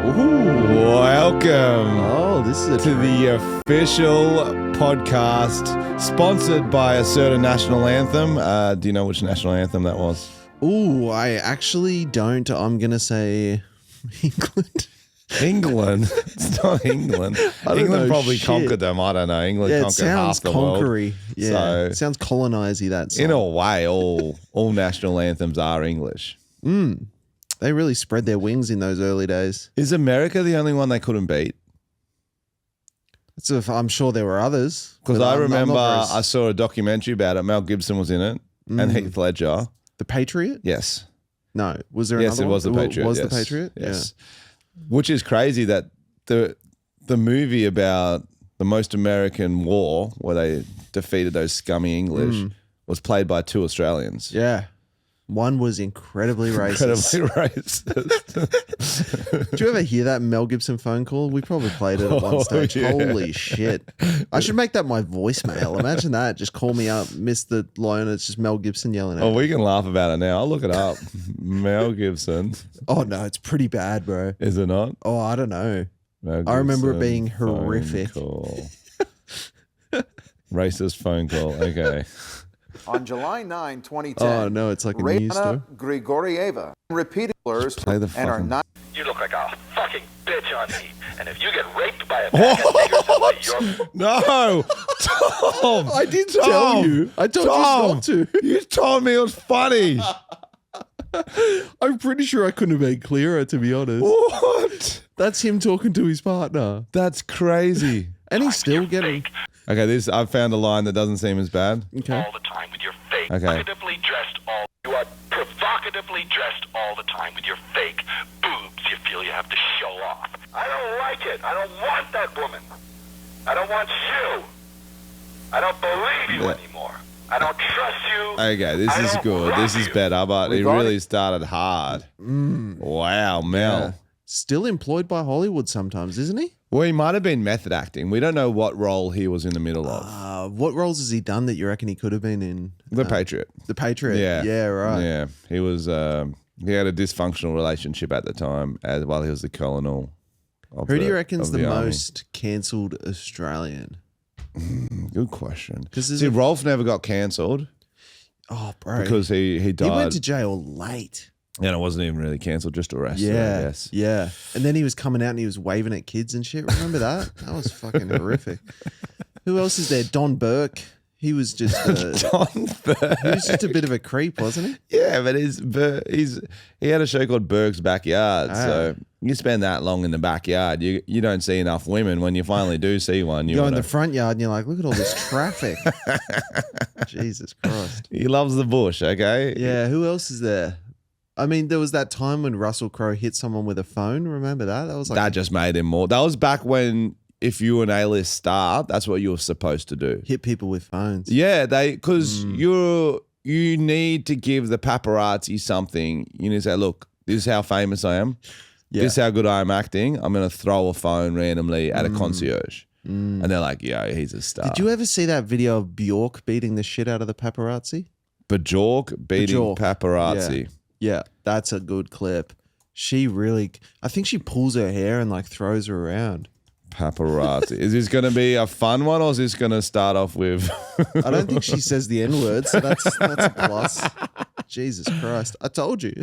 Welcome this is to the official podcast sponsored by a certain national anthem. Do you know which national anthem that was? Ooh, I actually don't. I'm going to say England. England? It's not England. England probably conquered them. I don't know. England conquered half the conquery. world. Yeah, So, it sounds colonizing that song. in a way, all national anthems are English. They really spread their wings in those early days. Is America the only one they couldn't beat? So I'm sure there were others. Because but I I'm remember not very I saw a documentary about it. Mel Gibson was in it and Heath Ledger. The Patriot? Yes. No. Was there Yes, another it was one? the Patriot. Was yes. the Patriot? Yes. Yeah. Which is crazy that the movie about the most American war, where they defeated those scummy English, was played by two Australians. Yeah. One was incredibly racist. Did you ever hear that Mel Gibson phone call? We probably played it at one stage. Yeah. Holy shit. I should make that my voicemail. Imagine that. Just call me up, miss the line, it's just Mel Gibson yelling at Oh, me. we can laugh about it now. I'll look it up. Mel Gibson. Oh, no, it's pretty bad, bro. Is it not? Oh, I don't know. Mel I remember it Gibson being horrific. phone call. Racist phone call. Okay. On July 9, 2010, Oh, no, it's like a news story. Rayana Grigorieva repeated slurs play the and are fucking- not. You look like a fucking bitch on me. And if you get raped by a bag of niggers, your No, Tom. I did tell you. I told you not to. You told me it was funny. I'm pretty sure I couldn't have been clearer, to be honest. What? That's him talking to his partner. That's crazy. And he's still getting... Okay, I've found a line that doesn't seem as bad. Okay. all the time with your fake, Okay. provocatively dressed all. You are provocatively dressed all the time with your fake boobs. You feel you have to show off. I don't like it. I don't want that woman. I don't want you. I don't believe you anymore. I don't trust you. Okay, this I is don't good. love This is you. better, but it Regarding- really started hard. Wow, Mel. Yeah. Still employed by Hollywood sometimes, isn't he? Well, he might have been method acting. We don't know what role he was in the middle of. What roles has he done that you reckon he could have been in? The Patriot. The Patriot. Yeah. Yeah, right. Yeah, he was. He had a dysfunctional relationship at the time, while he was the colonel. Who do you reckon's the army. most cancelled Australian? Good question. 'Cause there's See, a- Rolf never got cancelled Oh, bro. because he died. he went to jail late. and it wasn't even really cancelled, just arrested. I Yeah. guess. Yeah. And then he was coming out and he was waving at kids and shit. Remember that? That was fucking horrific. Who else is there? Don Burke. He was just Don Burke. he was just a bit of a creep, wasn't he? Yeah, but he had a show called Burke's Backyard. So you spend that long in the backyard, you don't see enough women. When you finally do see one, You go in the front yard and you're like, look at all this traffic. Jesus Christ. he loves the bush. Okay. Yeah, who else is there? I mean, there was that time when Russell Crowe hit someone with a phone. Remember that? That was like That just made him more. That was back when, if you were an A-list star, that's what you were supposed to do. hit people with phones. Yeah, because you need to give the paparazzi something. You need to say, look, this is how famous I am. Yeah. This is how good I am acting. I'm going to throw a phone randomly at a concierge. And they're like, yo, he's a star. Did you ever see that video of Bjork beating the shit out of the paparazzi? Bajork beating Bajork. paparazzi. Yeah, that's a good clip. She really, I think she pulls her hair and like throws her around. Paparazzi. Is this going to be a fun one, or is this going to start off with... I don't think she says the N word, so that's a plus. Jesus Christ. I told you.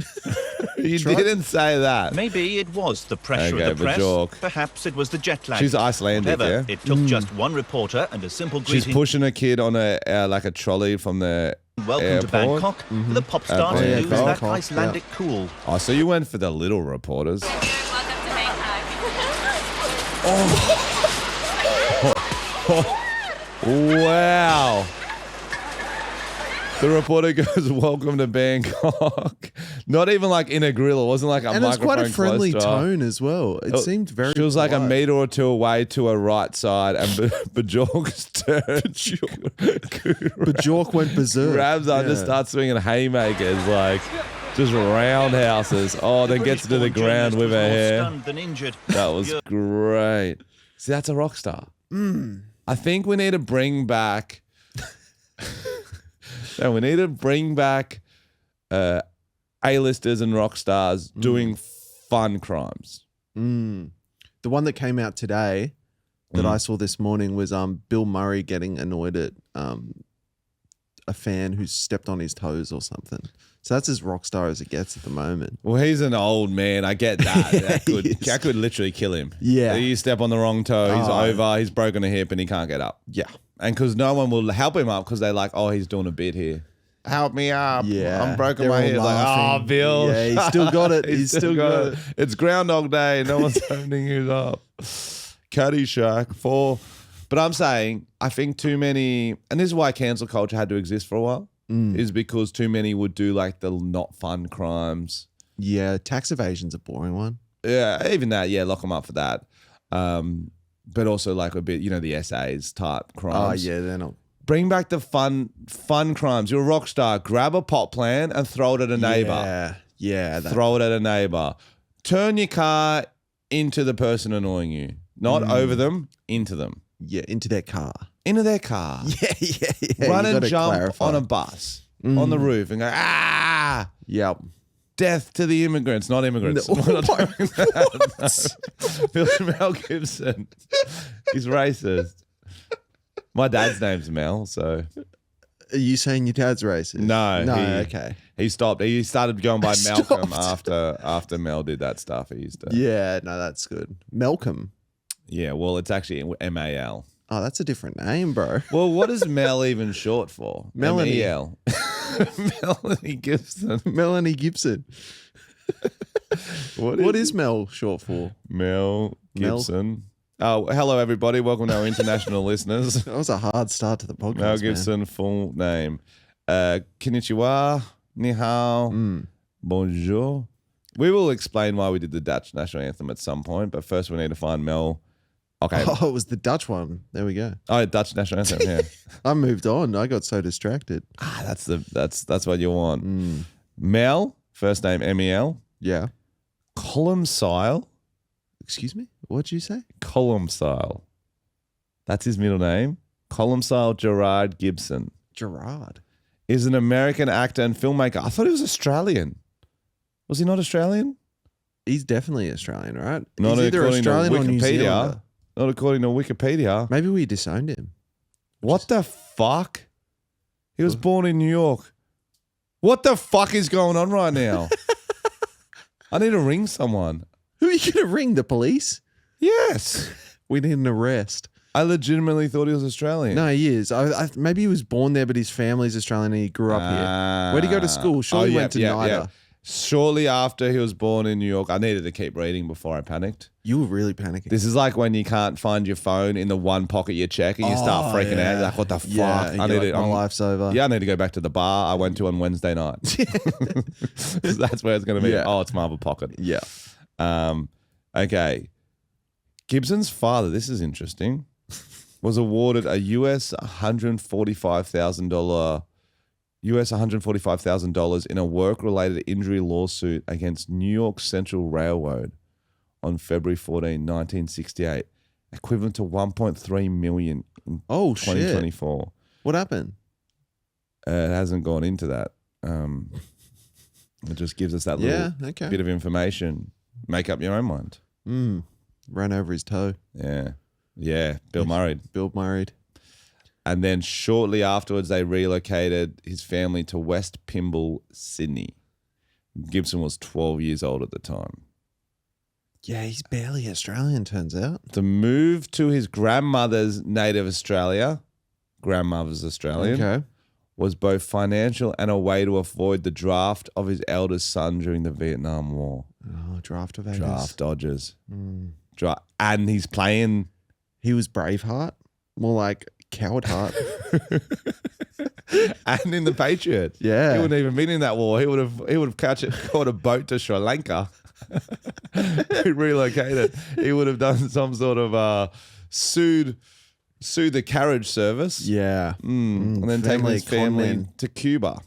You Try- didn't say that. Maybe it was the pressure Okay, of the press. Bajork. Perhaps it was the jet lag. She's Icelandic, Whatever, yeah? it took just one reporter and a simple She's greeting. pushing a kid on a like a trolley from the Welcome airport. to Bangkok. The pop star to lose that Bangkok, Icelandic cool. Oh, so you went for the little reporters. Welcome to Bangkok. Wow. The reporter goes, welcome to Bangkok. Not even like in a grill. It wasn't like a And it's microphone quite a friendly close to her. tone as well. It seemed very She was like a polite. meter or two away to her right side, and Bajork's turned. Bjork went berserk. Grabs on, just Yeah. starts swinging haymakers, like just roundhouses. Oh, then gets to the British-born ground journalist with was her more hair. stunned than injured. That was great. See, that's a rock star. I think we need to bring back. No, we need to bring back A-listers and rock stars doing fun crimes. The one that came out today that I saw this morning was Bill Murray getting annoyed at a fan who stepped on his toes or something. So that's as rock star as it gets at the moment. Well, he's an old man. I get that. That could literally kill him. Yeah. You step on the wrong toe, he's over, he's broken a hip, and he can't get up. Yeah. And because no one will help him up because they're like, oh, he's doing a bit here. Help me up. Yeah. I'm broken They're my all hip. Like, laughing. oh, Bill. Yeah, he's still got it. He's still got it. It's Groundhog Day. No one's opening you up. Caddyshack 4. But I'm saying, I think too many, and this is why cancel culture had to exist for a while, is because too many would do like the not fun crimes. Yeah, tax evasion's a boring one. Yeah, even that. Yeah, lock them up for that. But also like a bit, the essays type crimes. Oh, yeah, they're not. Bring back the fun crimes. You're a rock star. Grab a pot plant and throw it at a neighbor. Yeah. Throw it at a neighbor. Turn your car into the person annoying you. Not over them, into them. Yeah, into their car. Into their car. Yeah. Run you and gotta jump clarify. on a bus on the roof and go, ah! Yep. Death to the immigrants, not immigrants. No. We're not doing that. No. Mel Gibson. He's racist. My dad's name's Mel, so. Are you saying your dad's racist? No. Okay. He stopped. He started going by Malcolm after Mel did that stuff. He used to. Yeah, no, that's good. Malcolm. Yeah, well, it's actually M-A-L. Oh, that's a different name, bro. Well, what is Mel even short for? Melanie. M-E-L. Melanie Gibson. Melanie Gibson. What is Mel short for? Mel Gibson. Oh, hello, everybody. Welcome to our international listeners. That was a hard start to the podcast. Mel Gibson, full name. Konnichiwa, ni hao, bonjour. We will explain why we did the Dutch national anthem at some point, but first we need to find Mel. Okay. Oh, it was the Dutch one. There we go. Oh, Dutch national anthem, yeah. I moved on. I got so distracted. That's what you want. Mel, first name M-E-L. Yeah. Columcille. Excuse me? What'd you say? Columcille. That's his middle name. Columcille Gerard Gibson Gerard. is an American actor and filmmaker. I thought he was Australian. Was he not Australian? He's definitely Australian, right? Not He's either according to Australian or New Wikipedia. Zealander. Not according to Wikipedia. Maybe we disowned him. What the fuck? He was born in New York. What the fuck is going on right now? I need to ring someone. Who are you going to ring? The police? Yes. We need an arrest. I legitimately thought he was Australian. No, he is. Maybe he was born there, but his family's Australian and he grew up here. Where'd he go to school? Surely he went to NIDA. Shortly after he was born in New York, I needed to keep reading before I panicked. You were really panicking. This is like when you can't find your phone in the one pocket you check and you start freaking out. You're like, what the fuck? Yeah, I need my life's over. Yeah, I need to go back to the bar I went to on Wednesday night. 'Cause that's where it's going to be. Yeah. Oh, it's Marble Pocket. Yeah. Okay. Gibson's father, this is interesting, was awarded a $145,000 in a work-related injury lawsuit against New York Central Railroad on February 14, 1968, equivalent to $1.3 million in 2024. Shit. What happened? It hasn't gone into that. It just gives us that little bit of information. Make up your own mind. Ran over his toe. Yeah. Yeah. Bill Murray. Bill Murray. And then shortly afterwards, they relocated his family to West Pymble, Sydney. Gibson was 12 years old at the time. Yeah, he's barely Australian, turns out. To move to his grandmother's native Australia, grandmother's Australian, was both financial and a way to avoid the draft of his eldest son during the Vietnam War. Oh, draft of Vegas. Draft dodgers. And he's playing. He was Braveheart. More like Cowardheart. And in the Patriot. Yeah. He wouldn't even been in that war. He would have caught a boat to Sri Lanka. He relocated. He would have done some sort of sued the carriage service. Yeah. And then taken his family to Cuba.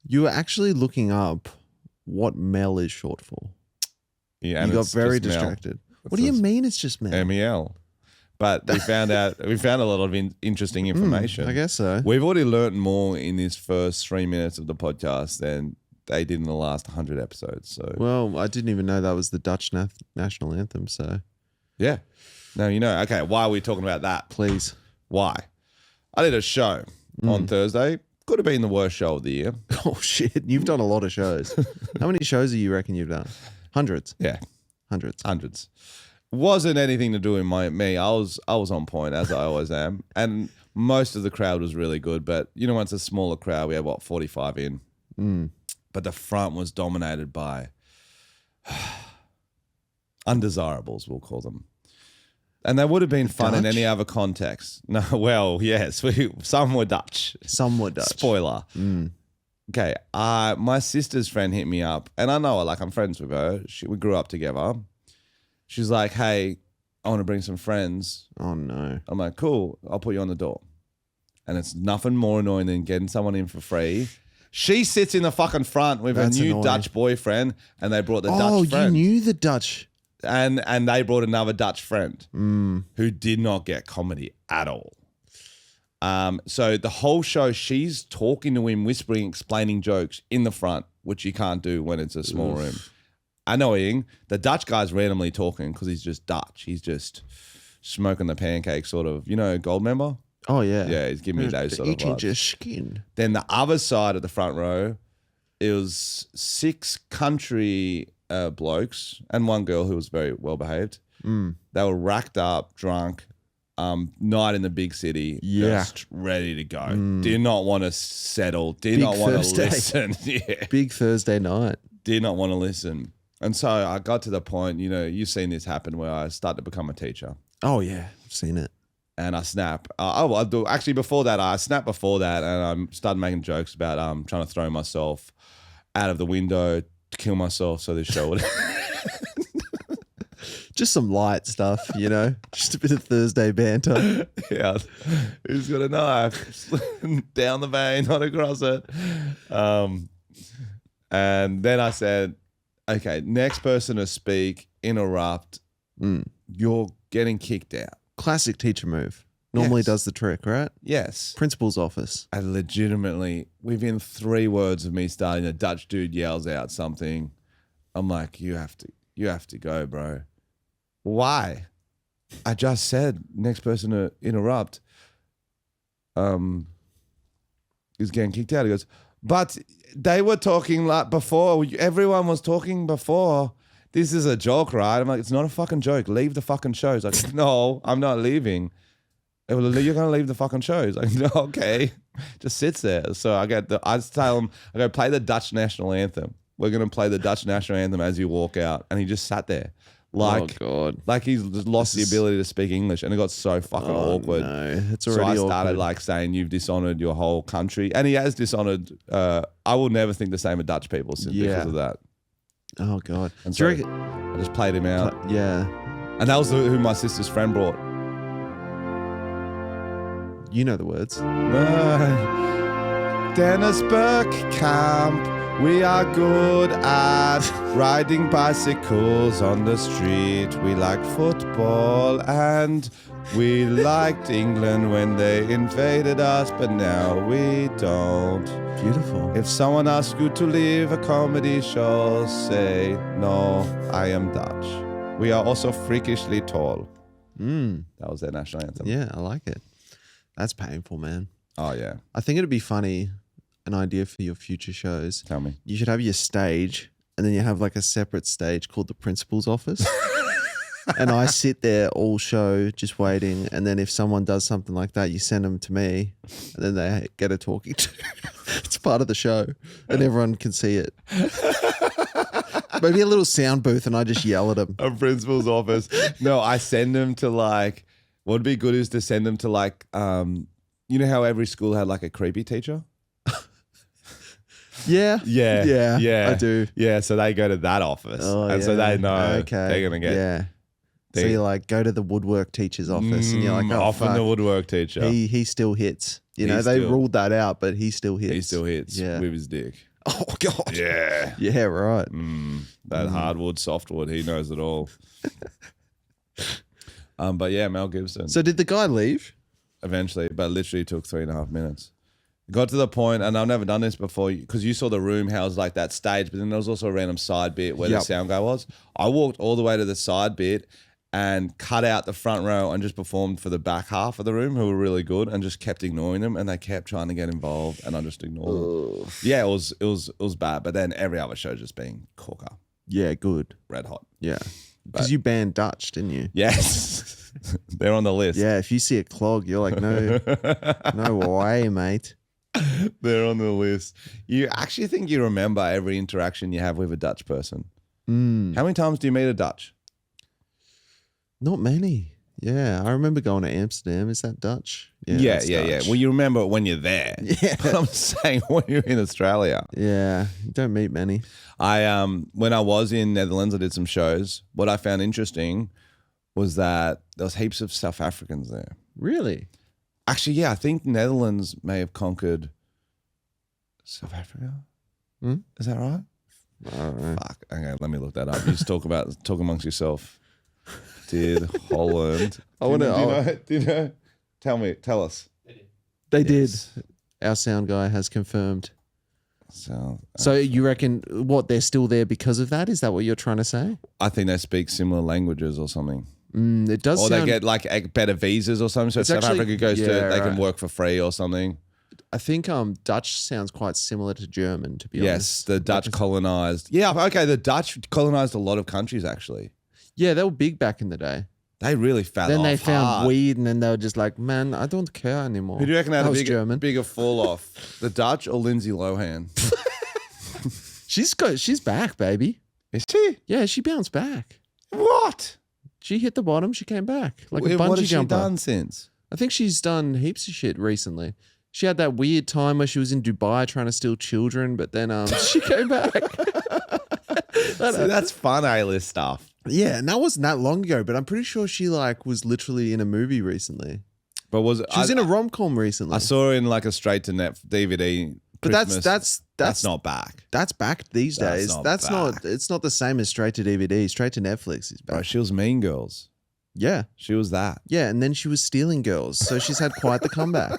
You were actually looking up what Mel is short for. Yeah, you got very distracted. What do you mean it's just Mel? MEL. But we found a lot of interesting information. I guess so. We've already learnt more in this first 3 minutes of the podcast than they did in the last 100 episodes. So Well, I didn't even know that was the Dutch national anthem. So yeah. No, you know. Okay, why are we talking about that? please. Why? I did a show on Thursday. Could have been the worst show of the year. Oh shit! You've done a lot of shows. How many shows do you reckon you've done? Hundreds. Yeah, Hundreds. hundreds. Wasn't anything to do with me. I was on point, as I always am, and most of the crowd was really good. But you know, when it's a smaller crowd, we had 45 in, but the front was dominated by undesirables, we'll call them. And they would have been fun in Dutch? any other context. No, well, yes, some were Dutch. Some were Dutch. Spoiler. Okay, my sister's friend hit me up, and I know her, like I'm friends with her. We grew up together. She's like, hey, I want to bring some friends. Oh no. I'm like, cool, I'll put you on the door. And it's nothing more annoying than getting someone in for free. She sits in the fucking front with That's a new annoying. Dutch boyfriend, and they brought the Oh, Dutch you friend. knew the Dutch. And they brought another Dutch friend who did not get comedy at all. So the whole show, she's talking to him, whispering, explaining jokes in the front, which you can't do when it's a small room. Annoying. The Dutch guy's randomly talking because he's just Dutch. He's just smoking the pancake, sort of. You know, Gold member? Oh yeah. Yeah, he's giving me those sort of Eating vibes. your skin. Then the other side of the front row, it was 6 country blokes and one girl who was very well behaved. They were racked up, drunk, night in the big city, just ready to go. Did not want to settle, did Big not want to Thursday. listen. Yeah, Big Thursday night. did not want to listen. And so I got to the point, you know, you've seen this happen where I start to become a teacher. Oh yeah, I've seen it. And I snap. I do actually before that. I snapped before that, and I started making jokes about trying to throw myself out of the window to kill myself so this show would. Just some light stuff, you know. Just a bit of Thursday banter. Yeah, who's got a knife down the vein, not across it. And then I said, okay, next person to speak, interrupt. You're getting kicked out. Classic teacher move. Normally Yes. does the trick, right? Yes. Principal's office. I legitimately, within 3 words of me starting, a Dutch dude yells out something. I'm like, you have to go, bro. Why? I just said next person to interrupt is getting kicked out. He goes, but they were talking like before. Everyone was talking before. This is a joke, right? I'm like, it's not a fucking joke. Leave the fucking show. He's like, no, I'm not leaving. You're going to leave the fucking show. He's like, no, okay. Just sits there. So I tell him, I go, play the Dutch national anthem. We're going to play the Dutch national anthem as you walk out. And he just sat there. Like, oh God. Like he's just lost the ability to speak English, and it got so fucking awkward. No, it's So already I started awkward. like saying you've dishonored your whole country, and he has dishonored. I will never think the same of Dutch people because of that. Oh God. And Do you so reckon? I just played him out, Yeah. and that was who my sister's friend brought. You know the words. Dennis Burke Camp. We are good at riding bicycles on the street. We like football and we liked England when they invaded us, but now we don't. Beautiful. If someone asks you to leave a comedy show, say, no, I am Dutch. We are also freakishly tall. That was their national anthem. Yeah, I like it. That's painful, man. Oh, yeah. I think it'd be funny, an idea for your future shows. Tell me. You should have your stage, and then you have like a separate stage called the principal's office. And I sit there all show just waiting. And then if someone does something like that, you send them to me, and then they get a talking to. It's part of the show, and everyone can see it. Maybe a little sound booth, and I just yell at them. A principal's office. No, I send them to like, what'd be good is to send them to like, you know how every school had like a creepy teacher? Yeah. Yeah. I do. Yeah, so they go to that office. Oh, and so they know they're going to get Yeah. So you like go to the woodwork teacher's office, and you're like, oh, often fuck. the woodwork teacher. He still hits. You know, He they still- ruled that out, but he still hits. He still hits Yeah. with his dick. Oh God. Yeah. Yeah. Right. That hardwood, softwood, he knows it all. But yeah, Mel Gibson. So did the guy leave? Eventually, but literally took 3.5 minutes. Got to the point, and I've never done this before because you saw the room how it was like that stage, but then there was also a random side bit where the sound guy was. I walked all the way to the side bit and cut out the front row and just performed for the back half of the room, who were really good, and just kept ignoring them, and they kept trying to get involved, and I just ignored them. Yeah, it was bad, but then every other show just being corker, Yeah, good. red hot. Yeah. Because you banned Dutch, didn't you? Yes, they're on the list. Yeah, if you see a clog, you're like, no, no way, mate. They're on the list. You actually think you remember every interaction you have with a Dutch person? How many times do you meet a Dutch? Not many. Yeah, I remember going to Amsterdam. Is that Dutch? Yeah. that's Dutch. Well, you remember it when you're there. Yeah. But I'm saying when you're in Australia. Yeah, you don't meet many. When I was in Netherlands, I did some shows. What I found interesting was that there was heaps of South Africans there. Really? Actually, yeah, I think Netherlands may have conquered South Africa. Is that right? I don't know. Fuck. Okay, let me look that up. You just talk amongst yourself. Did Holland? Do you know? Tell us. They did. Our sound guy has confirmed. So you reckon what they're still there because of that? Is that what you're trying to say? I think they speak similar languages or something. It does. Or sound, they get like better visas or something. So It's South actually- Africa goes to, yeah, they can right. work for free or something. I think Dutch sounds quite similar to German, to be Yes, honest. the Dutch colonized. Yeah, okay, the Dutch colonized a lot of countries actually. Yeah, they were big back in the day. They really fell Then off they found hard. weed, and then they were just like, "Man, I don't care anymore." Who do you reckon had that a was German? bigger fall off? The Dutch or Lindsay Lohan? She's back, baby. Is she? Yeah, she bounced back. What? She hit the bottom. She came back like a What bungee has she jumper. done since? I think she's done heaps of shit recently. She had that weird time where she was in Dubai trying to steal children, but then she came back. See, that's fun A-list stuff. Yeah, and that wasn't that long ago, but I'm pretty sure she was literally in a movie recently. But was it? She was in a rom-com recently. I saw her in like a straight to net DVD. But Christmas. that's not back. That's back these That's days. not That's back. not. It's not the same as straight to DVD. Straight to Netflix is back. Bro, she was Mean Girls. Yeah, She was that. yeah, and then she was stealing girls, so she's had quite the comeback.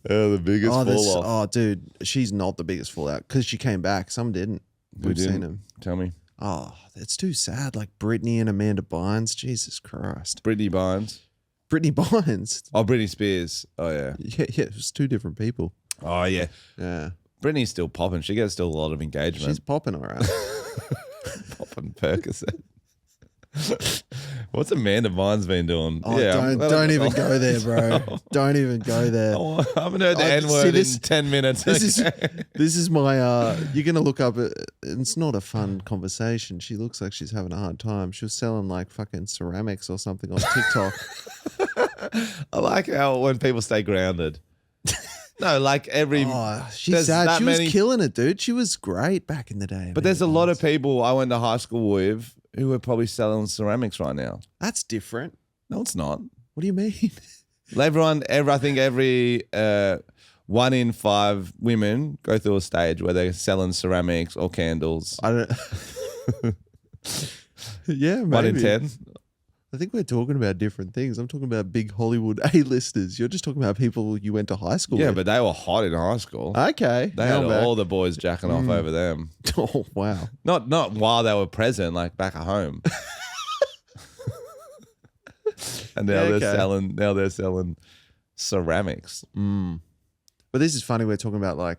The biggest fall off. Oh, dude, she's not the biggest fallout because she came back. Some didn't. Who We've didn't? seen them. Tell me. Oh, it's too sad. Like Britney and Amanda Bynes. Jesus Christ. Brittany Bynes. Britney Bynes. Oh, Britney Spears. Oh, yeah. Yeah, it was two different people. Oh, yeah. Yeah, Britney's still popping. She gets still a lot of engagement. she's popping all right. popping Percocet. What's Amanda Bynes been doing? Oh, don't even go there, bro. Don't even go there. Oh, I haven't heard the Oh, N-word see, this- in 10 minutes. This is my. You're gonna look up. It's not a fun conversation. She looks like she's having a hard time. She was selling like fucking ceramics or something on TikTok. I like how when people stay grounded. No, like every. She's there's sad. that She was many- killing it, dude. She was great back in the day. But there's a lot of people I went to high school with who are probably selling ceramics right now. That's different. No, it's not. What do you mean? I think every 1 in 5 women go through a stage where they're selling ceramics or candles. I don't. Yeah, maybe. 1 in 10. I think we're talking about different things. I'm talking about big Hollywood A-listers. You're just talking about people you went to high school Yeah, with. but they were hot in high school. Okay. They now had I'm back. all the boys jacking off over them. Oh, wow. Not while they were present, like back at home. And now Yeah, they're selling ceramics. But this is funny. We're talking about like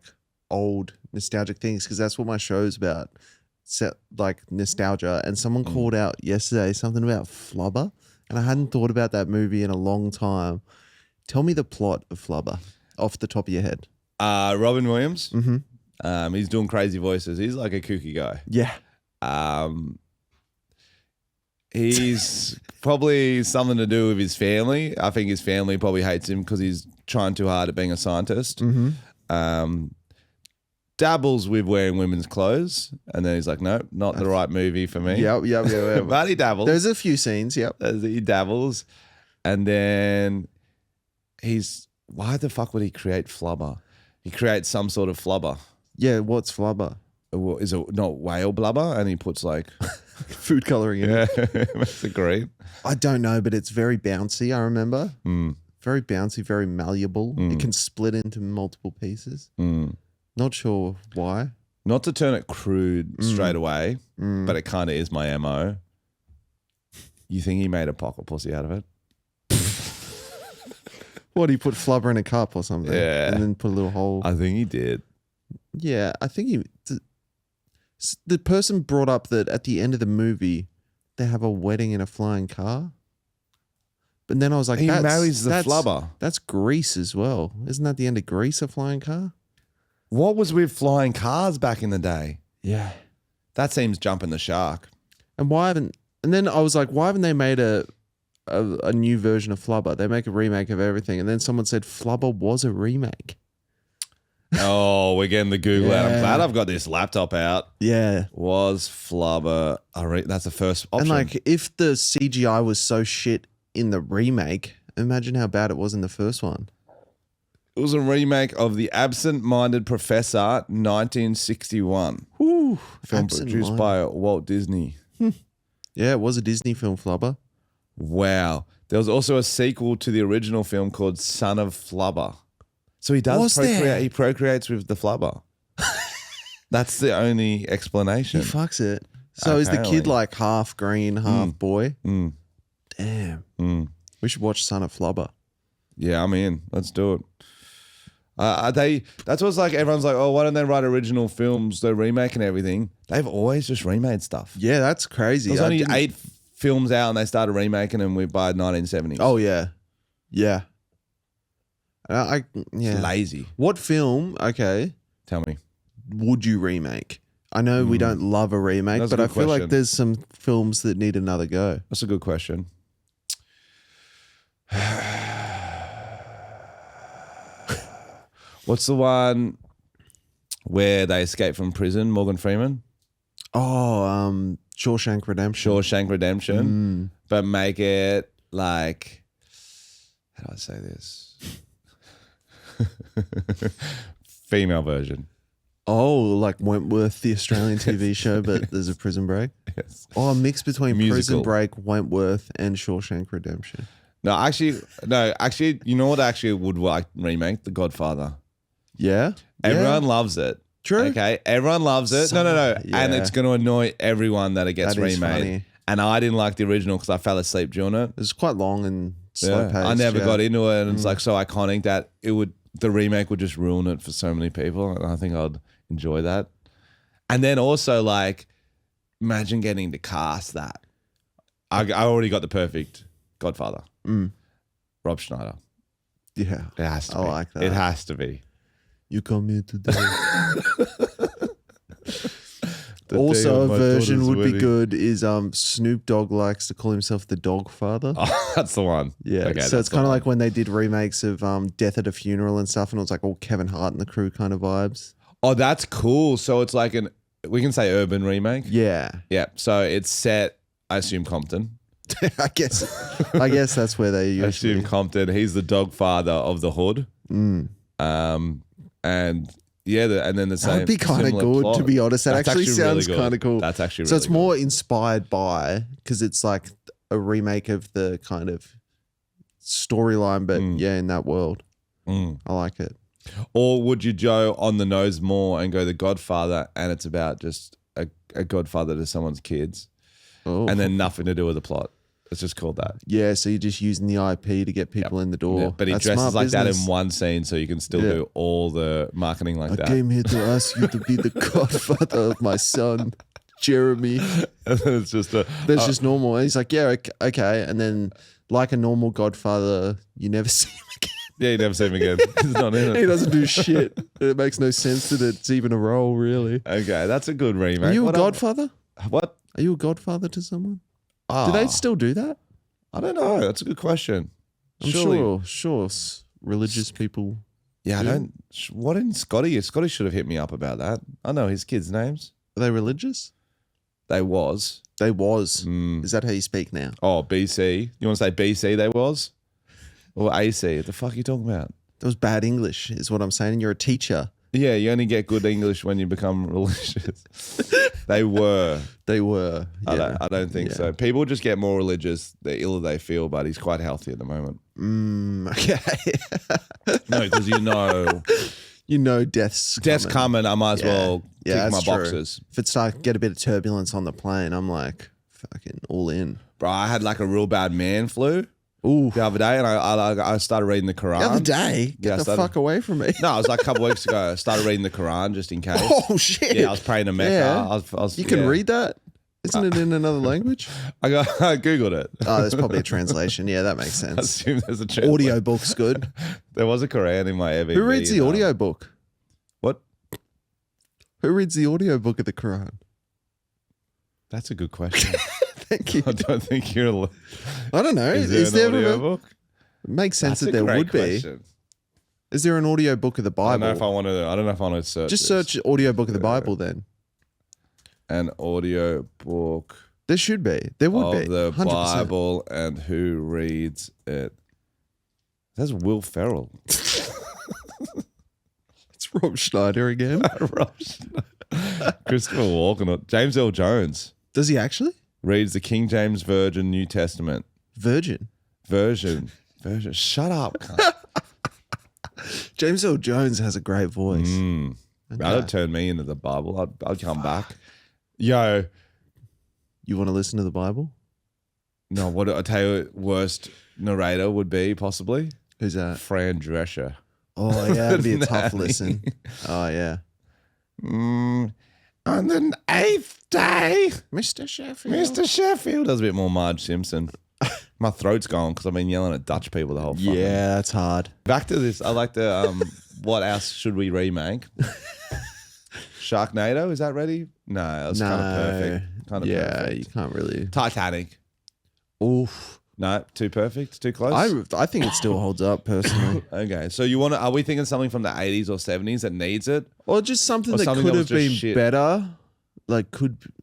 old nostalgic things because that's what my show's about. Like nostalgia. And someone called out yesterday something about Flubber. And I hadn't thought about that movie in a long time. Tell me the plot of Flubber off the top of your head. Robin Williams. Mm-hmm. He's doing crazy voices. He's like a kooky guy. Yeah. He's probably something to do with his family. I think his family probably hates him because he's trying too hard at being a scientist. Dabbles with wearing women's clothes, and then he's like, "No, not the right movie for me." Yep. But he dabbles. There's a few scenes. Yep. He dabbles, and then why the fuck would he create flubber? He creates some sort of flubber. Yeah. What's Flubber? Is it not whale blubber? And he puts like Food coloring in it. makes it green. I don't know, but it's very bouncy. I remember. very bouncy, very malleable. It can split into multiple pieces. Not sure why. Not to turn it crude straight away, but it kind of is my MO. You think he made a pocket pussy out of it? What, he put flubber in a cup or something? Yeah. And then put a little hole. I think he did. Yeah, I think the person brought up that at the end of the movie, they have a wedding in a flying car. But then I was like, He marries the that's flubber. That's Grease as well. Isn't that the end of Grease, a flying car? What was with flying cars back in the day? Yeah. That seems jumping the shark. And then I was like, why haven't they made a new version of Flubber? They make a remake of everything. And then someone said Flubber was a remake. Oh, we're getting the Google out. I'm Yeah. glad I've got this laptop out. Yeah. Was Flubber that's the first option. And like, if the CGI was so shit in the remake, imagine how bad it was in the first one. It was a remake of The Absent-Minded Professor, 1961. Whew, Film produced by Walt Disney. Yeah, it was a Disney film, Flubber. Wow. There was also a sequel to the original film called Son of Flubber. So he does Was there? procreate. He procreates with the flubber. That's the only He explanation. fucks it. So is the kid Apparently. like half green, half boy? Mm. Damn. Mm. We should watch Son of Flubber. Yeah, I'm in. Let's do it. That's what's like. Everyone's like, oh, why don't they write original films? They're remaking everything. They've always just remade stuff. Yeah, that's crazy. There's I only didn't- 8 films out, and they started remaking them by 1970s. Oh yeah, yeah. Yeah. It's lazy. What film? Okay, Tell me. would you remake? I know we don't love a remake, That's a but I good feel like question. there's some films that need another go. That's a good question. What's the one where they escape from prison? Morgan Freeman? Oh, Shawshank Redemption. Shawshank Redemption. But make it like, how do I say this? Female version. Oh, like Wentworth, the Australian TV show, but there's a prison break. Yes. Oh, a mix between Prison Musical. Break, Wentworth, and Shawshank Redemption. No, actually, you know what I actually would like remake? The Godfather. Yeah, Everyone Yeah. loves it. True. Okay, everyone loves it. No. And Yeah. it's going to annoy everyone that it gets That is remade. funny. And I didn't like the original because I fell asleep during it. It's quite long and slow paced. I never got into it, and it's like so iconic that the remake would just ruin it for so many people, and I think I'd enjoy that. And then also like, imagine getting to cast that. I already got the perfect Godfather. Rob Schneider. Yeah, It has to I be. like that. It has to be. You come here today. The day Also, of a my version daughter's would be wedding. good is Snoop Dogg likes to call himself the Dog Father. Oh, that's the one. Yeah, Okay, so that's it's kind the of one. like when they did remakes of Death at a Funeral and stuff, and it was like all Kevin Hart and the crew kind of vibes. Oh, that's cool. So it's like we can say urban remake. Yeah, Yeah. So it's set, I assume Compton. I guess that's where they I usually. assume Compton. He's the dog father of the hood. And yeah, and then the same. That would be kind of similar good, plot. to be honest. That That's actually really sounds good. kind of cool. That's actually so really it's more inspired by, because it's like a remake of the kind of storyline, but yeah, in that world. Mm. I like it. Or would you go on the nose more and go the Godfather, and it's about just a godfather to someone's kids, Oh, and then nothing to do with the plot. It's just called that. yeah, so you're just using the IP to get people in the door. Yeah, but he That's dresses smart like that in business. one scene, so you can still do all the marketing like I that. came here to ask you to be the godfather of my son, Jeremy. And then it's just That's just normal. And he's like, yeah, okay. And then, like a normal godfather, you never see him again. yeah, you never see him again. He's not in He it. doesn't do shit. It makes no sense that it's even a role, really. Okay, that's a good remake. Are you a What godfather? What? Are you a godfather to someone? Oh, Do they still do that? I don't know. That's a good question. I'm sure. Religious people. Yeah, I Yeah. don't. What in Scotty? Scotty should have hit me up about that. I know his kids' names. Are they religious? They was. They was. Mm. Is that how you speak now? Oh, BC. You want to say BC? They was, or AC? What the fuck are you talking about? That was bad English, is what I'm saying. You're a teacher. Yeah, you only get good English when you become religious. They were. They were. Yeah. I don't think Yeah. so. People just get more religious the iller they feel, but he's quite healthy at the moment. Okay. No, because You know death's coming. I might as well tick my that's true. boxes. If it's like get a bit of turbulence on the plane, I'm like fucking all in. Bro, I had like a real bad man flu Ooh. the other day, and I started reading the Quran. The other day? Yeah, I Get the started- fuck away from me. No, it was like a couple weeks ago. I started reading the Quran just in case. Oh, shit. Yeah, I was praying to Mecca. Yeah. I was, You can yeah. read that? Isn't it in another language? I Googled it. Oh, there's probably a translation. Yeah, that makes I sense. assume there's a translation. Audio book's good. There was a Quran in my Airbnb. Who reads the audio book? What? Who reads the audio book of the Quran? That's a good question. Thank you. I don't think you're. I don't know. Is there an audio a, book? It makes sense That's that a there great would question. be. Is there an audio book of the I don't Bible? know if I want to. I don't know if I want to search. Just this. search audio book of the Bible then. An audio book There should be. There would of be. the 100%. Bible and who reads it. That's Will Ferrell. It's Rob Schneider again. Christopher Walken or James L. Jones Does he actually? reads the King James Version New Testament Virgin. version. Shut up. cunt. James L. Jones has a great voice. That would turn me into the Bible. I'd come back. Yo, You want to listen to the Bible? no, what I tell you, worst narrator would be possibly Who's that? Fran Drescher. Oh, yeah. That'd be a tough Nanny. listen. Oh, yeah. On the 8th day, Mr. Sheffield. Mr. Sheffield does a bit more Marge Simpson. My throat's gone because I've been yelling at Dutch people the whole fucking. Yeah, that's hard. Back to this. I like the what else should we remake? Sharknado, is that ready? No, it's kind of perfect. Kind of yeah, perfect. you can't really. Titanic. Oof. No, too perfect, too close. I think it still holds up personally. Okay, so you want to? Are we thinking something from the 80s or 70s that needs it? Or just something Or that something could that have was just been shit. better. Like,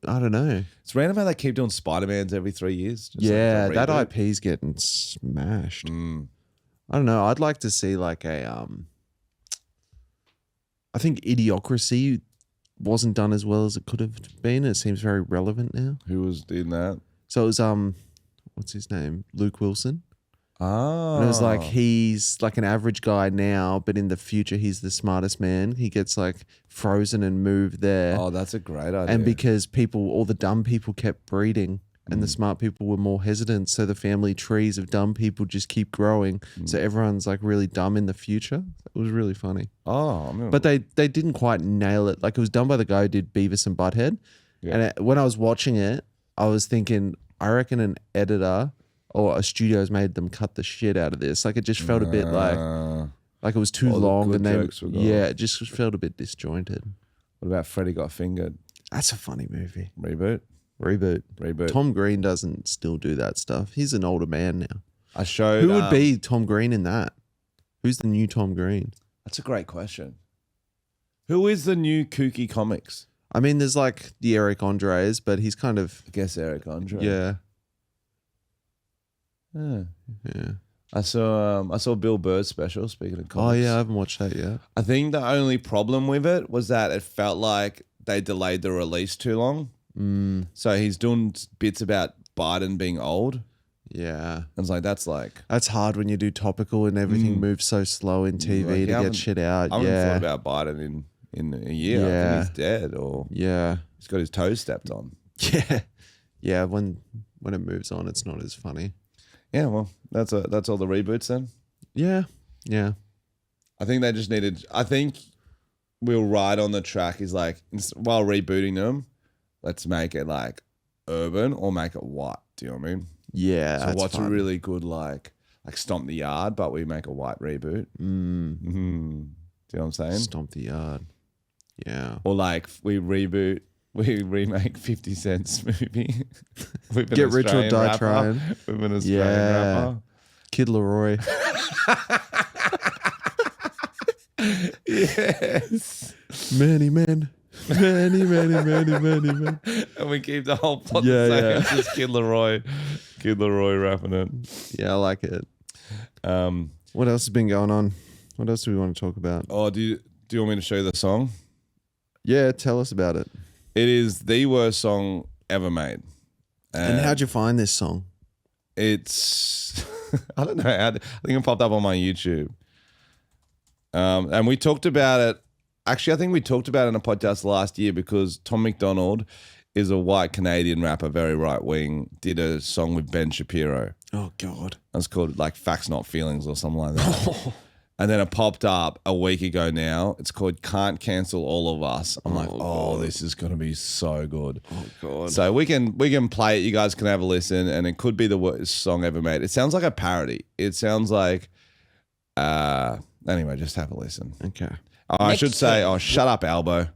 I don't know. It's random how they keep doing Spider-Mans every 3 years. Just Yeah, like a that reboot. IP's getting smashed. Mm. I don't know. I'd like to see like a I think Idiocracy wasn't done as well as it could have been. It seems very relevant now. Who was in that? So it was what's his name? Luke Wilson. Oh, And it was like he's like an average guy now, but in the future he's the smartest man. He gets like frozen and moved there. Oh, that's a great idea. And because all the dumb people kept breeding and the smart people were more hesitant, so the family trees of dumb people just keep growing. So everyone's like really dumb in the future. It was really funny. oh, I mean, But they didn't quite nail it. Like it was done by the guy who did Beavis and Butthead. Yeah. And when I was watching it, I was thinking, I reckon an editor or a studio's made them cut the shit out of this. Like it just felt a bit like it was too all the long, good and they jokes were gone. it just felt a bit disjointed. what about Freddy Got Fingered? That's a funny movie. Reboot. Reboot. Tom Green doesn't still do that stuff. He's an older man now. I showed. Who would be Tom Green in that? Who's the new Tom Green? That's a great question. Who is the new kooky comics? I mean, there's like the Eric Andres, but he's kind of I guess Eric Andre. yeah. Yeah. I saw Bill Burr's special. Speaking of Oh comics. yeah, I haven't watched that yet. I think the only problem with it was that it felt like they delayed the release too long. So he's doing bits about Biden being old. Yeah. And it's like, that's like, That's hard when you do topical and everything moves so slow in TV like, to I get haven't- shit out. I haven't Yeah. thought about Biden in a year. I Yeah. think he's dead or Yeah. he's got his toes stepped on. Yeah. Yeah. When it moves on, it's not as funny. Yeah, well, that's all the reboots then. Yeah. Yeah. I think they just needed. I think we'll ride on the track is like while rebooting them, let's make it like urban or make it white. Do you know what I mean? Yeah. So that's what's fun. a really good like Stomp the Yard, but we make a white reboot. Do you know what I'm saying? Stomp the Yard. Yeah. Or like we remake 50 Cent's movie. With an Get Rich or Australian Die rapper, Trying. With an Australian Yeah. rapper. Kid Leroy. Yes. Many men. Many men. And we keep the whole plot Yeah, the same. yeah. It's just Kid Leroy rapping it. Yeah, I like it. Um, What else has been going on? What else do we want to talk about? do you want me to show you the song? Yeah, tell us about it. It is the worst song ever made. And how'd you find this song? It's I don't know. I think it popped up on my YouTube. And we talked about it. Actually, I think we talked about it in a podcast last year because Tom McDonald is a white Canadian rapper, very right wing, did a song with Ben Shapiro. Oh, God. It's called like Facts Not Feelings or something like that. And then it popped up a week ago now. It's called Can't Cancel All of Us. I'm like, this is going to be so good. Oh, God. So we can play it. You guys can have a listen, and it could be the worst song ever made. It sounds like a parody. It sounds like, anyway, just have a listen. Okay. I should say, shut up, Albo.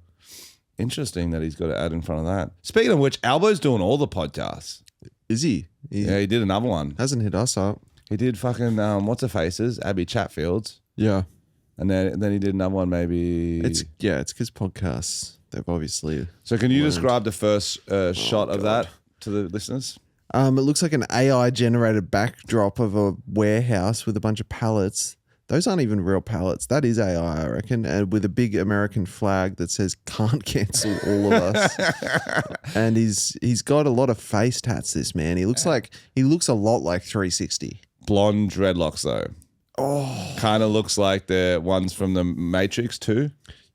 Interesting that he's got an ad in front of that. Speaking of which, Albo's doing all the podcasts. Is he? Yeah, he did another one. Hasn't hit us up. He did fucking, what's her faces? Abby Chatfields. Yeah. And then he did another one maybe. It's because podcasts, they've obviously. So can you describe the first shot of that to the listeners? It looks like an AI generated backdrop of a warehouse with a bunch of pallets. Those aren't even real pallets. That is AI, I reckon, and with a big American flag that says "Can't cancel all of us." And he's got a lot of face tats. This man, he looks a lot like 360. Blonde dreadlocks though. Oh, kind of looks like the ones from the Matrix too.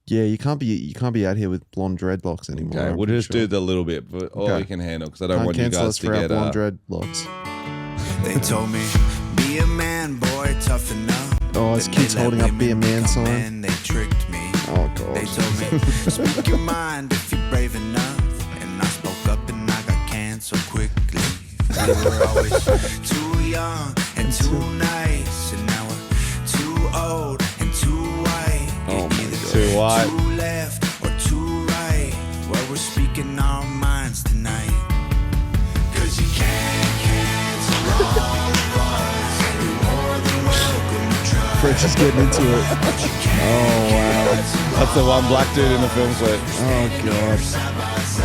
Yeah, you can't be out here with blonde dreadlocks anymore. Okay, we'll just do the little bit, but all you can handle because I don't want you cancel guys us to for our get blonde dreadlocks. They told me, be a man, boy, tough enough. Oh, his kid's holding up "Be a Man" sign. They tricked me. Oh, God. They told me, speak your mind if you're brave enough. And I spoke up and I got canceled quickly. We were always too young and too nice. And now we're too old and too white. Oh, my God. Too white. Too left or too right. Well, we're speaking our minds tonight. 'Cause you can't cancel all of us. You're more than welcome to try. Frenchy's getting into it. Oh, wow. That's the one black dude in the film clip. Oh, God.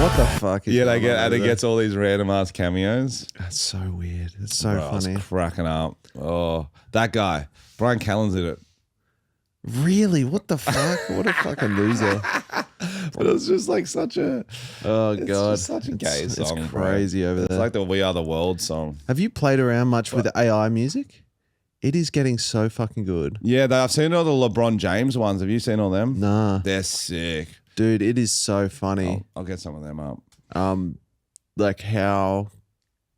What the fuck? Yeah, it gets all these random ass cameos. That's so weird. It's so Bro, I was funny. cracking up. Oh, that guy, Brian Callen's in it. Really? What the fuck? What a fucking loser. But it's just like such a God. just such a gay song. It's bro. crazy over It's there. like the We Are the World song. Have you played around much with AI music? It is getting so fucking good. Yeah, I've seen all the LeBron James ones. Have you seen all them? Nah. They're sick. Dude, it is so funny. I'll get some of them up. Like how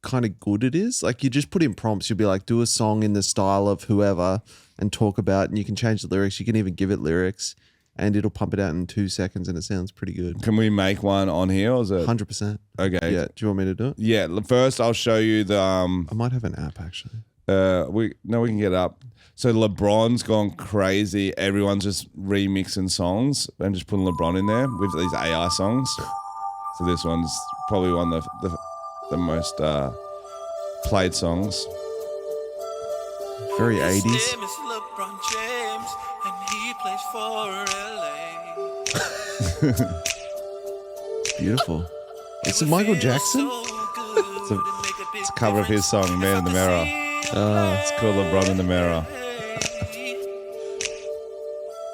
kind of good it is. Like you just put in prompts. You'll be like, do a song in the style of whoever and talk about, and you can change the lyrics. You can even give it lyrics and it'll pump it out in 2 seconds and it sounds pretty good. Can we make one on here or is it? 100%. Okay. Yeah. Do you want me to do it? Yeah. First, I'll show you the I might have an app actually. we can get it up. So LeBron's gone crazy. Everyone's just remixing songs and just putting LeBron in there with these AI songs. So this one's probably one of the most played songs. Very 80s. Name is LeBron James, and he plays for LA. Beautiful. It's a Michael Jackson? It's a cover of his song, Man in the Mirror. It's called LeBron in the Mirror.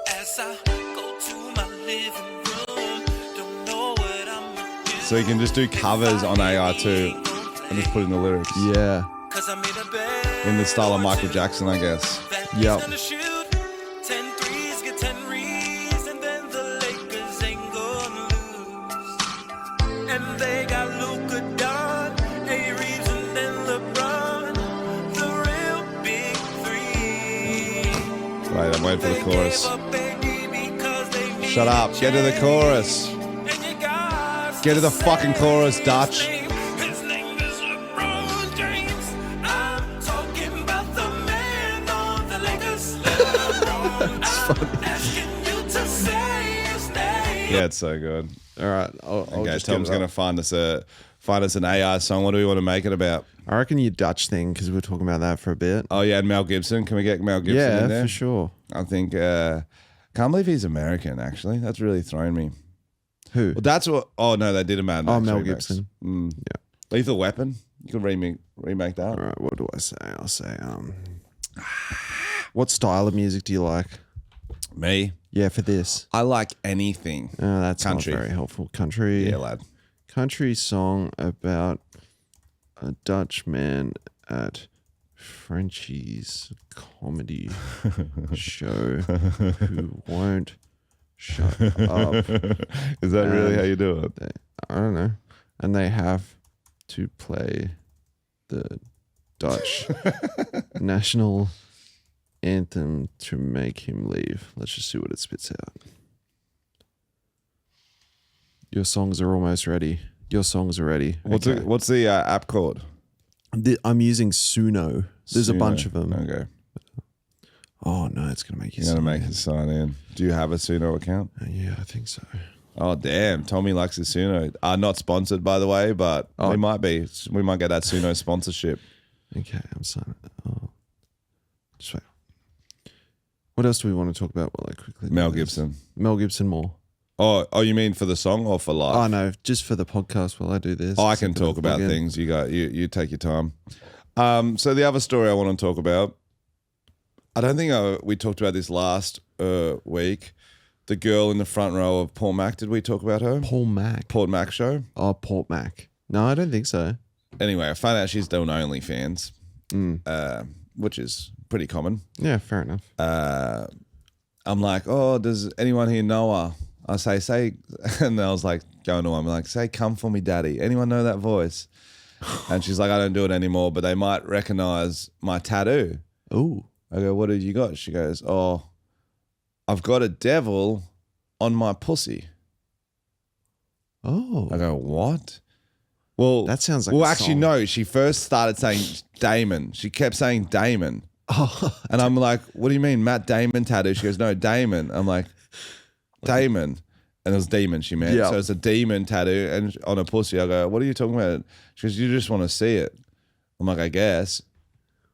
As I go to my living room, don't know what I'm gonna do. So you can just do covers on AI too and just put in the lyrics. Yeah. 'Cause I made a bet In the style of Michael Jackson, I guess. that Yep. he's gonna shoot 10 threes, get 10 rees, and then the Lakers ain't gonna lose. And they got Luka Don, A. Reeves, and then LeBron, the real big three. Wait, I'm waiting for the They chorus. gave up AD because they need Shut up. Get to the chorus. And you guys Get to the fucking chorus, Dutch. His name is LeBron James. I'm talking about the man on the Lakers. LeBron, I'm asking you to say his name. Yeah, it's so good. All right. I'll Okay, just Tom's get it going to up. find us an AI song. What do we want to make it about? I reckon your Dutch thing, because we were talking about that for a bit. Oh, yeah, and Mel Gibson. Can we get Mel Gibson Yeah, in there? for sure. I think, can't believe he's American, actually. That's really thrown me. Who? Well, that's what, oh, no, they did a Mad Max Oh, Mel remix. Gibson. Yeah. Lethal Weapon. You can remake that. All right. What do I say? I'll say, what style of music do you like? Me? Yeah, for this. I like anything. Oh, that's Country. not very helpful. Country. Yeah, lad. Country song about a Dutch man at Frenchy's comedy show who won't shut up. Is that really how you do it? I don't know. And they have to play the Dutch national anthem to make him leave. Let's just see what it spits out. Your songs are almost ready. Your songs are ready. What's the app called? I'm using Suno. There's a bunch of them. Okay. Oh no, it's gonna make you. You're gonna make you sign in. Do you have a Suno account? Yeah, I think so. Oh damn, Tommy likes the Suno. Not sponsored by the way, but we might be. We might get that Suno sponsorship. Okay, I'm signing. Oh, just wait. What else do we want to talk about? Well, like quickly. Mel Gibson. Mel Gibson more. Oh, you mean for the song or for life? Oh no, just for the podcast while I do this. I can talk about things. You take your time. So the other story I want to talk about, I don't think we talked about this last week. The girl in the front row of Paul Mac. Did we talk about her? Paul Mac. Port Mac show. Oh, Port Mac. No, I don't think so. Anyway, I found out she's doing OnlyFans, which is pretty common. Yeah, fair enough. I'm like, oh, does anyone here know her? I say, and I was like, going to her, I'm like, say, come for me, daddy. Anyone know that voice? And she's like, I don't do it anymore, but they might recognize my tattoo. Ooh. I go, what have you got? She goes, oh, I've got a devil on my pussy. Oh. I go, what? Well, that sounds like well, a actually, song. no. She first started saying Damon. She kept saying Damon. Oh. And I'm like, what do you mean, Matt Damon tattoo? She goes, no, Damon. I'm like, Damon. And it was demon she meant. Yeah. So it's a demon tattoo and on a pussy. I go, what are you talking about? She goes, you just want to see it. I'm like, I guess.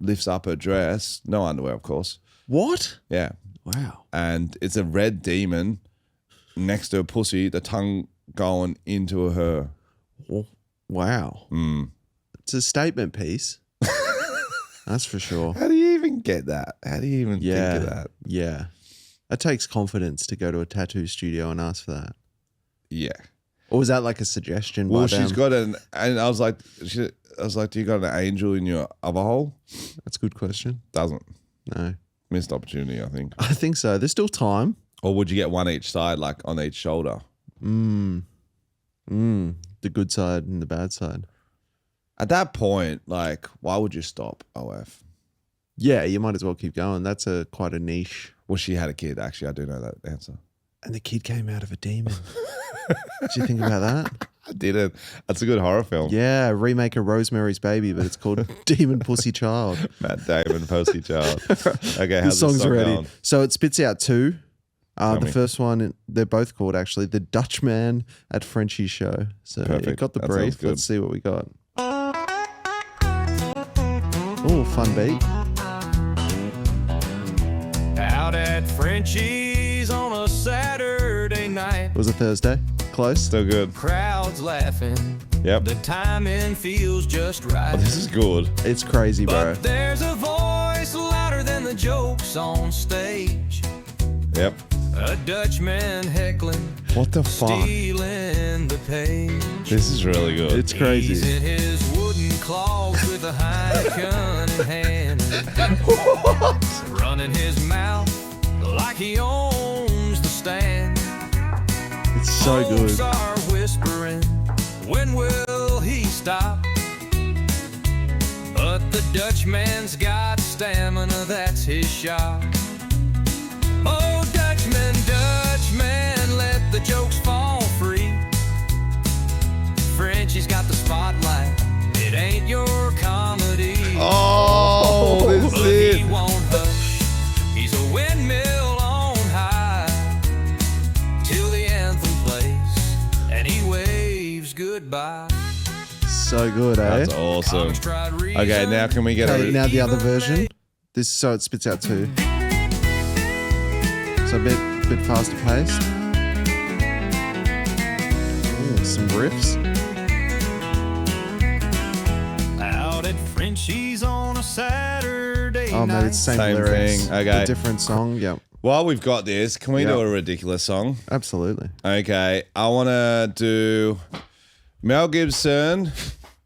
Lifts up her dress. No underwear, of course. What? Yeah. Wow. And it's a red demon next to her pussy, the tongue going into her. Wow. It's a statement piece. That's for sure. How do you even get that? How do you even think of that? Yeah. It takes confidence to go to a tattoo studio and ask for that. Yeah. Or was that like a suggestion? Well, by she's them? got an, and I was like, do you got an angel in your other hole? That's a good question. Doesn't. No. Missed opportunity, I think. I think so. There's still time. Or would you get one each side, like on each shoulder? The good side and the bad side. At that point, like, why would you stop, OF? Yeah, you might as well keep going. That's quite a niche. Well, she had a kid. Actually, I do know that answer. And the kid came out of a demon. Did you think about that? I didn't. That's a good horror film. Yeah, remake of Rosemary's Baby, but it's called Demon Pussy Child. Matt Damon, Pussy Child. Okay, The how's songs this song are ready. going? So it spits out two. The me. first one, they're both called actually The Dutch Man at Frenchy's Show. So you Perfect. got the That sounds brief. good. Let's see what we got. Oh, fun beat. Out at Frenchy's on a Saturday night. Was it Thursday? Close. Still good. Crowds laughing. Yep. The timing feels just right. Oh, this is good. It's crazy, bro. But there's a voice louder than the jokes on stage. Yep. A Dutchman heckling, What the fuck? stealing the page. This is really good. It's He's crazy. in his wooden clogs with a Heineken in hand. Running his mouth like he owns the stand. It's so good. Folks are whispering, when will he stop? But the Dutchman's got stamina, that's his shot. Oh, Dutchman, Dutchman, let the jokes fall free. Frenchy's got the spotlight, it ain't your comedy. Oh, this But is he it. won't hush, he's a windmill on high. Till the anthem plays, and he waves goodbye. So good, eh? That's awesome. Comics tried reason. Okay, now can we get Okay, a... now the other version. So it spits out two. So a bit faster paced. Ooh, some riffs. Out at Frenchy's on a Saturday Oh, night. maybe it's the same Same lyrics. thing, okay. A different song. Yep. While we've got this, can we Yeah. do a ridiculous song? Absolutely. Okay, I want to do Mel Gibson,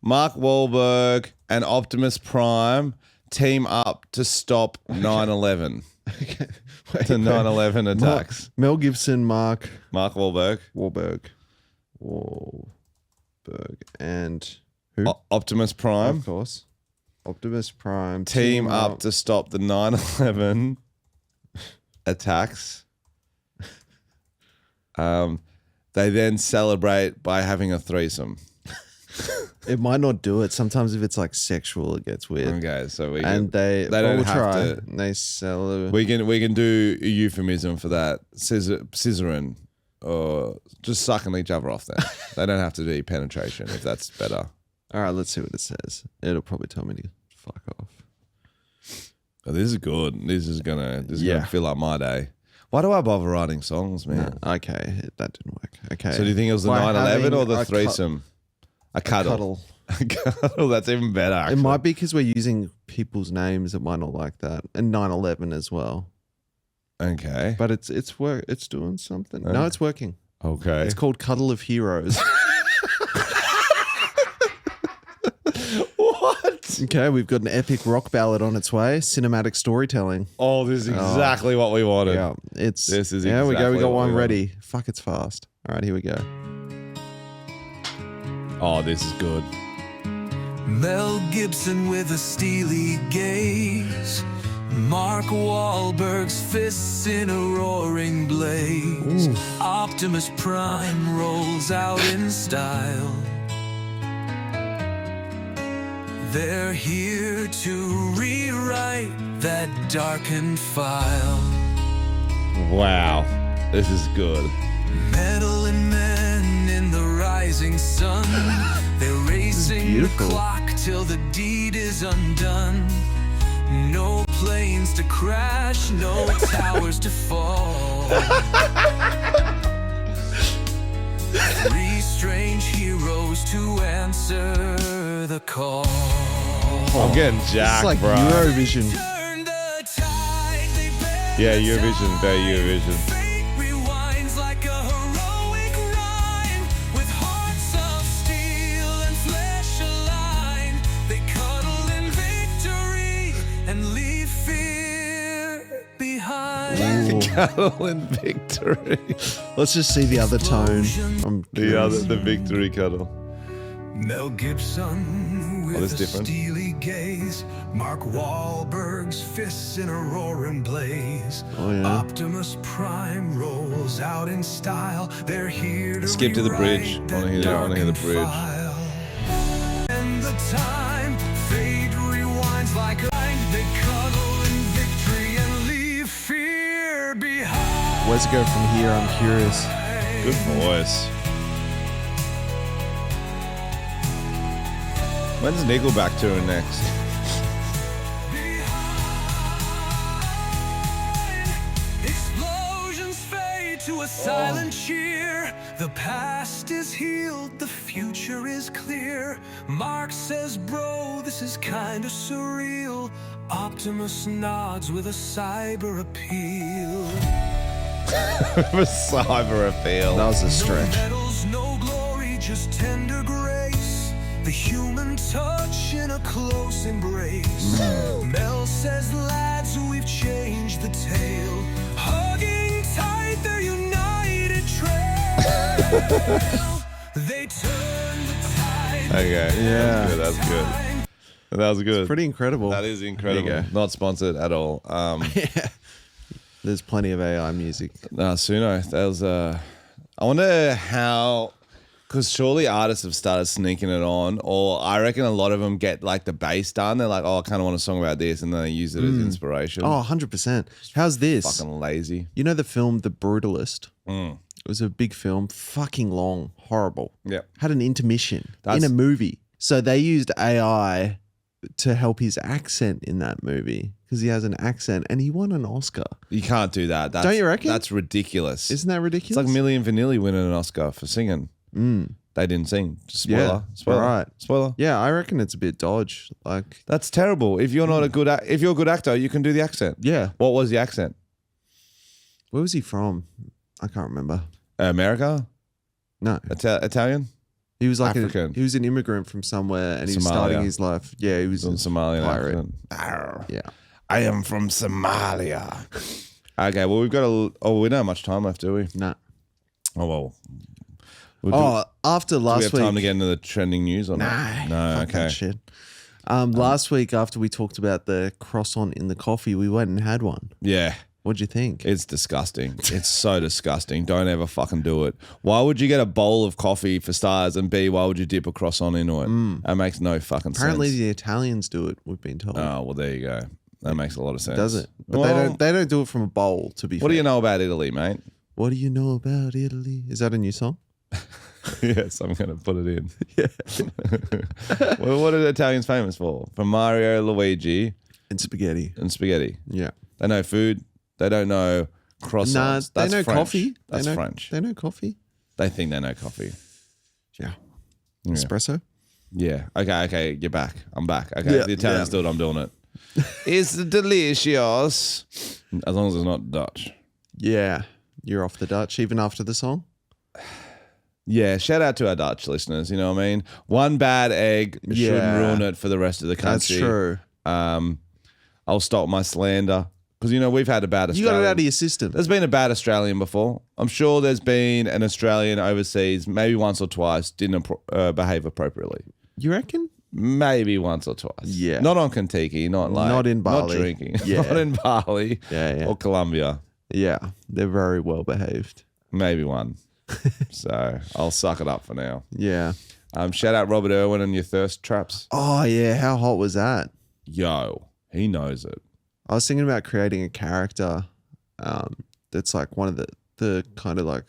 Mark Wahlberg, and Optimus Prime team up to stop 9/11. Okay. To 9/11 attacks. Mel Gibson, Mark Wahlberg. Wahlberg, and who? Optimus Prime. Of course. Optimus Prime. Team up to stop the 9/11 attacks. They then celebrate by having a threesome. It might not do it. Sometimes if it's like sexual, it gets weird. Okay, so we And they don't will have try. to. They sell. We can do a euphemism for that. Scissoring, or just sucking each other off. Then they don't have to do penetration if that's better. All right, let's see what it says. It'll probably tell me to fuck off. Oh, this is good. This is gonna fill up my day. Why do I bother writing songs, man? No, okay, that didn't work. Okay. So do you think it was the By 9/11 or having the a threesome? A cuddle. A cuddle. That's even better. Actually. It might be because we're using people's names. It might not like that, and 9/11 as well. Okay. But it's doing something. No, it's working. Okay. It's called Cuddle of Heroes. What? Okay, we've got an epic rock ballad on its way. Cinematic storytelling. Oh, this is exactly what we wanted. Yeah, This is yeah. We go. We exactly got what one we ready. Fuck, it's fast. All right, here we go. Oh, this is good. Mel Gibson with a steely gaze. Mark Wahlberg's fists in a roaring blaze. Optimus Prime rolls out in style. They're here to rewrite that darkened file. Wow. This is good. Meddling men in the rising sun. They're racing the beautiful. clock till the deed is undone. No planes to crash, no towers to fall. Three strange heroes to answer the call. I'm getting jacked, It's like bro. Eurovision. Turn the tide, they bear Yeah, the Eurovision, very tide. Eurovision. Fate rewinds like a heroic rhyme, with hearts of steel and flesh aligned. They cuddle in victory and leave fear behind. Cuddle in victory. Let's just see the other tone. I'm curious. The victory cuddle. Mel Gibson with that's a different. steely gaze. Mark Wahlberg's fists in a roaring blaze. Oh, yeah. Optimus Prime rolls out in style. They're here to Skip to the bridge. rewrite I wanna that hear the darkened bridge. file. And the time, fate rewinds like a line. They cuddle in victory and leave fear behind. Where's it go from here? I'm curious. Good voice. When's Nickelback touring next? Explosions fade to a silent cheer. The past is healed, the future is clear. Mark says, bro, this is kinda surreal. Optimus nods with a cyber appeal. For cyber appeal. That was a No stretch. medals, no glory, just tender grace. The human touch in a close embrace. Mel says, lads, we've changed the tale. Hugging tight, their united trail. They turn the tide. Okay. Yeah. That's good. That was good. Pretty incredible. That is incredible. There you go. Not sponsored at all. There's plenty of AI music. No, Suno. That was. I wonder how, because surely artists have started sneaking it on, or I reckon a lot of them get like the bass done. They're like, oh, I kind of want a song about this, and then they use it as inspiration. Oh, 100%. How's this? Fucking lazy. You know the film The Brutalist? Mm. It was a big film, fucking long, horrible. Yeah. Had an intermission That's- in a movie. So they used AI to help his accent in that movie because he has an accent and he won an Oscar. You can't do that. That's, Don't you reckon? That's ridiculous. Isn't that It's ridiculous? like Milli and Vanilli winning an Oscar for singing. They didn't sing. Just spoiler. Yeah, Spoiler. right. Spoiler. Yeah, I reckon it's a bit dodge. Like, That's terrible. If you're not a good, if you're a good actor, you can do the accent. yeah. What was the accent? Where was he from? I can't remember. America? No. Italian? He was like African. he was an immigrant from somewhere, and he was Somalia. starting his life. Yeah, he was On a Somalian pirate. accent. Arr. Yeah. I am from Somalia. Okay, well, we've got we don't have much time left, do we? Nah. Oh, well. After Do we last have week. time to get into the trending news or not? No, fuck okay. that shit. Last week, after we talked about the croissant in the coffee, we went and had one. Yeah. What'd you think? It's disgusting. It's so disgusting. Don't ever fucking do it. Why would you get a bowl of coffee for stars, and B, why would you dip a croissant into it? That makes no fucking Apparently, sense. the Italians do it. We've been told. Oh, well, there you go. That makes a lot of sense. Does it? But Well, they don't do it from a bowl. To be what fair. do you know about Italy, mate? What do you know about Italy? Is that a new song? Yes, I'm going to put it in. Yeah. Well, what are Italians famous for? For Mario, Luigi, And spaghetti. and spaghetti. Yeah. They know food. They don't know croissants. Nah, they That's know French. coffee. That's they know, French. They know coffee. They think they know coffee. Yeah. Yeah. Espresso. Yeah. Okay. You're back. I'm back. Okay. Yeah, The Italians do it. I'm doing it. It's delicious. As long as it's not Dutch. Yeah. You're off the Dutch even after the song. Yeah. Shout out to our Dutch listeners. You know what I mean? One bad egg shouldn't Yeah. ruin it for the rest of the That's country. true. I'll stop my slander. Because, we've had a bad You Australian. got it out of your system. There's been a bad Australian before. I'm sure there's been an Australian overseas, maybe once or twice, didn't behave appropriately. You reckon? Maybe once or twice. Yeah. Not on Kentucky, not in Bali. Not drinking. Yeah. Not in Bali. Yeah. Or Colombia. Yeah. They're very well behaved. Maybe one. So I'll suck it up for now. Yeah. Shout out Robert Irwin and your thirst traps. Oh, yeah. How hot was that? Yo, he knows it. I was thinking about creating a character that's like one of the kind of like,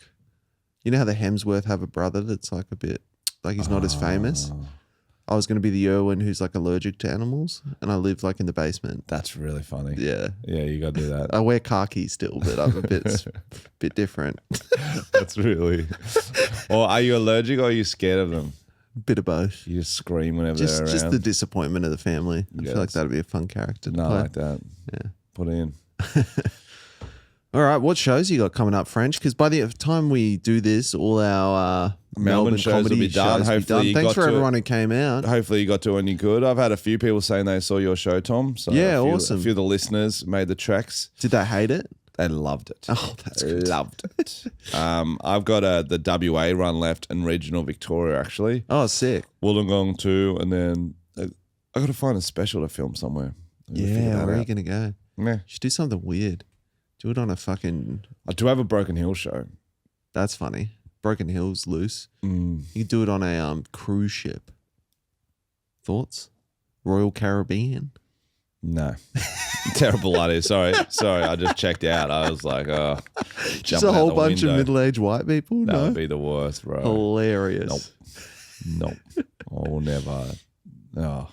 you know how the Hemsworth have a brother that's like a bit, like he's not as famous? I was going to be the Irwin who's like allergic to animals, and I live like in the basement. That's really funny. Yeah. Yeah, you got to do that. I wear khaki still, but I'm a bit different. That's really. Or are you allergic or are you scared of them? Bit of both. You just scream whenever they're around. Just the disappointment of the family. I feel like Yes. that'd be a fun character to No, play. like that. Yeah. Put in. All right, what shows you got coming up, French? Because by the time we do this, all our Melbourne shows will comedy be done. shows will be Hopefully done. you Thanks got for to everyone who came out. Hopefully you got to any good. I've had a few people saying they saw your show, Tom. So Yeah, a few, awesome. A few of the listeners made the treks. Did they hate it? They loved it. Oh, that's good. Loved it. I've got the WA run left and regional Victoria actually. Oh, sick. Wollongong too, and then I got to find a special to film somewhere. I gotta figure Yeah, that where are you out. going to go? Yeah. You should do something weird. Do it on a fucking... I do have a Broken Hill show. That's funny. Broken Hill's loose. Mm. You could do it on a cruise ship. Thoughts? Royal Caribbean? No. Terrible idea. Sorry. I just checked out. I was like, oh. Just jumping a out whole the bunch of window. middle-aged white people? That No? would be the worst, bro. Hilarious. Nope. I'll never. Oh,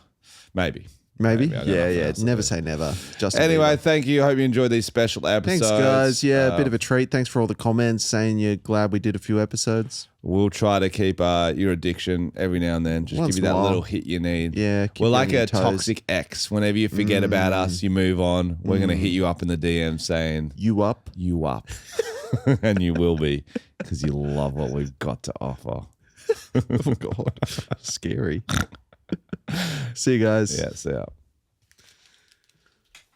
maybe. Maybe? I don't know Yeah, if yeah. that's Never okay. say never. Just Anyway, thank you. Hope you enjoyed these special episodes. thanks, guys. Yeah, a bit of a treat. Thanks for all the comments saying you're glad we did a few episodes. We'll try to keep your addiction every now and then. Just Once give you that in a while. little hit you need. Yeah, keep We're you like on your a toes. toxic ex. Whenever you forget about us, you move on. We're going to hit you up in the DM saying, You up? you up. And you will be because you love what we've got to offer. Oh, God. Scary. See you guys. Yeah, see ya.